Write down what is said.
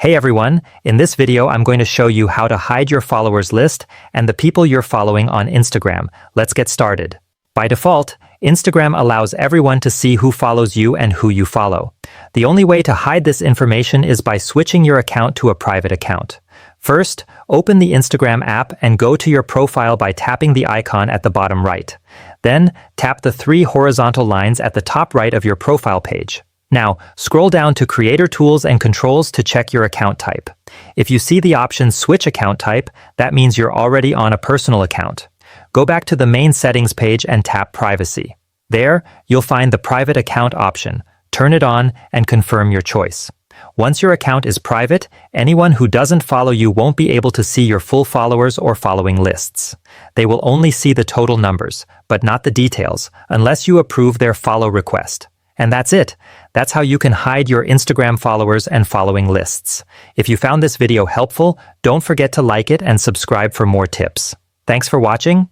Hey everyone, in this video I'm going to show you how to hide your followers list and the people you're following on Instagram. Let's get started. By default, Instagram allows everyone to see who follows you and who you follow. The only way to hide this information is by switching your account to a private account. First, open the Instagram app and go to your profile by tapping the icon at the bottom right. Then, tap the three horizontal lines at the top right of your profile page. Now, scroll down to Creator Tools and Controls to check your account type. If you see the option Switch Account Type, that means you're already on a personal account. Go back to the main settings page and tap Privacy. There, you'll find the Private Account option. Turn it on and confirm your choice. Once your account is private, anyone who doesn't follow you won't be able to see your full followers or following lists. They will only see the total numbers, but not the details, unless you approve their follow request. And that's it. That's how you can hide your Instagram followers and following lists. If you found this video helpful, don't forget to like it and subscribe for more tips. Thanks for watching.